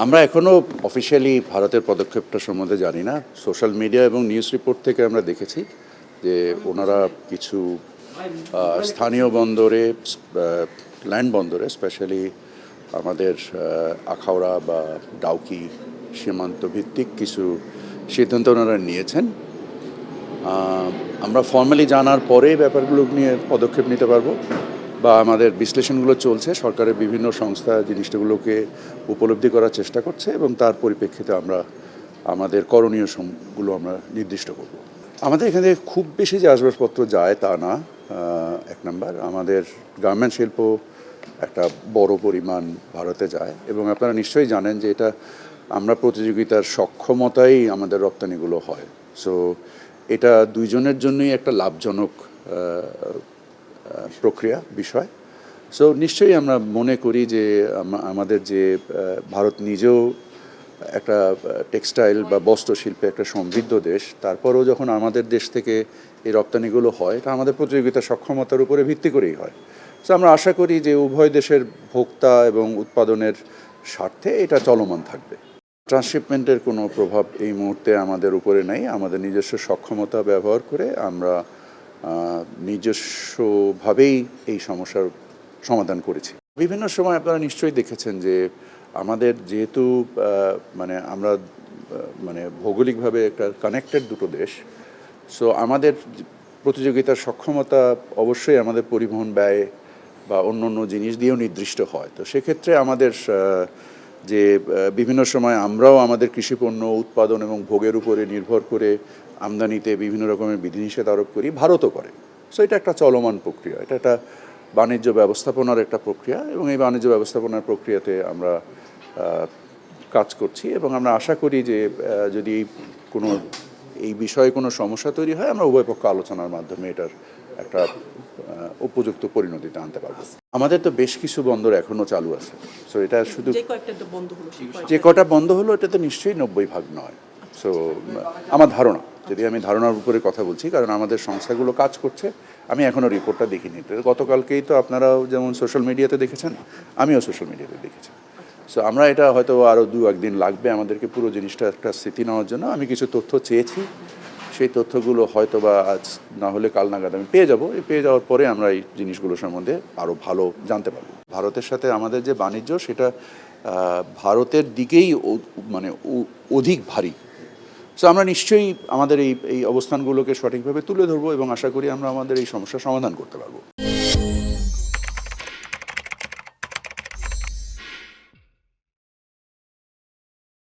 আমরা এখনও অফিসিয়ালি ভারতের পদক্ষেপটা সম্বন্ধে জানি না। সোশ্যাল মিডিয়া এবং নিউজ রিপোর্ট থেকে আমরা দেখেছি যে ওনারা কিছু স্থানীয় বন্দরে, ল্যান্ড বন্দরে স্পেশালি আমাদের আখাউড়া বা ডাউকি সীমান্ত ভিত্তিক কিছু সিদ্ধান্ত ওনারা নিয়েছেন। আমরা ফর্মালি জানার পরে ব্যাপারগুলো নিয়ে পদক্ষেপ নিতে পারবো, বা আমাদের বিশ্লেষণগুলো চলছে। সরকারের বিভিন্ন সংস্থা জিনিসগুলোকে উপলব্ধি করার চেষ্টা করছে এবং তার পরিপ্রেক্ষিতে আমরা আমাদের করণীয়গুলো আমরা নির্দিষ্ট করব। আমাদের এখানে খুব বেশি যে আসবাবপত্র যায় তা না। এক নাম্বার, আমাদের গার্মেন্ট শিল্প একটা বড় পরিমাণ ভারতে যায় এবং আপনারা নিশ্চয়ই জানেন যে এটা আমরা প্রতিযোগিতার সক্ষমতাই আমাদের রপ্তানিগুলো হয়। সো এটা দুইজনের জন্যই একটা লাভজনক প্রক্রিয়া বিষয়। সো নিশ্চয়ই আমরা মনে করি যে আমাদের যে ভারত নিজেও একটা টেক্সটাইল বা বস্ত্র শিল্পে একটা সমৃদ্ধ দেশ, তারপরেও যখন আমাদের দেশ থেকে এই রপ্তানিগুলো হয় এটা আমাদের প্রতিযোগিতা সক্ষমতার উপরে ভিত্তি করেই হয়। সো আমরা আশা করি যে উভয় দেশের ভোক্তা এবং উৎপাদনের স্বার্থে এটা চলমান থাকবে। ট্রান্সশিপমেন্টের কোনো প্রভাব এই মুহূর্তে আমাদের উপরে নেই। আমাদের নিজস্ব সক্ষমতা ব্যবহার করে আমরা নিজস্বভাবেই এই সমস্যার সমাধান করেছি। বিভিন্ন সময় আপনারা নিশ্চয়ই দেখেছেন যে আমাদের যেহেতু আমরা ভৌগোলিকভাবে একটা কানেক্টেড দুটো দেশ, সো আমাদের প্রতিযোগিতার সক্ষমতা অবশ্যই আমাদের পরিবহন ব্যয় বা অন্য অন্য জিনিস দিয়েও নির্দিষ্ট হয়। তো সেক্ষেত্রে আমাদের যে বিভিন্ন সময় আমরাও আমাদের কৃষিপণ্য উৎপাদন এবং ভোগের উপরে নির্ভর করে আমদানিতে বিভিন্ন রকমের বিধিনিষেধ আরোপ করি, ভারতও করে। সো এটা একটা চলমান প্রক্রিয়া, এটা একটা বাণিজ্য ব্যবস্থাপনার একটা প্রক্রিয়া এবং এই বাণিজ্য ব্যবস্থাপনার প্রক্রিয়াতে আমরা কাজ করছি এবং আমরা আশা করি যে যদি কোনো এই বিষয়ে কোনো সমস্যা তৈরি হয় আমরা উভয় পক্ষ আলোচনার মাধ্যমে এটার একটা উপযুক্ত পরিণতিতে আনতে পারবো। আমাদের তো বেশ কিছু বন্দর এখনও চালু আছে। সো এটা শুধু যে কটা বন্ধ হলো এটা তো নিশ্চয়ই 90% নয়। সো আমার ধারণা, যদি আমি ধারণার উপরে কথা বলছি, কারণ আমাদের সংস্থাগুলো কাজ করছে, আমি এখনও রিপোর্টটা দেখিনি। গতকালকেই তো আপনারাও যেমন সোশ্যাল মিডিয়াতে দেখেছেন, আমিও সোশ্যাল মিডিয়াতে দেখেছি। সো আমরা এটা হয়তো আরও 2-1 দিন লাগবে আমাদেরকে পুরো জিনিসটা একটা স্থিতি নেওয়ার জন্য। আমি কিছু তথ্য চেয়েছি, সেই তথ্যগুলো হয়তো বা আজ না হলে কাল নাগাদ আমি পেয়ে যাব। এই পেয়ে যাওয়ার পরে আমরা এই জিনিসগুলো সম্বন্ধে আরও ভালো জানতে পারবো। ভারতের সাথে আমাদের যে বাণিজ্য সেটা ভারতের দিকেই অধিক ভারী। সো আমরা নিশ্চয়ই আমাদের এই অবস্থানগুলোকে সঠিকভাবে তুলে ধরবো এবং আশা করি আমরা আমাদের এই সমস্যার সমাধান করতে পারবো।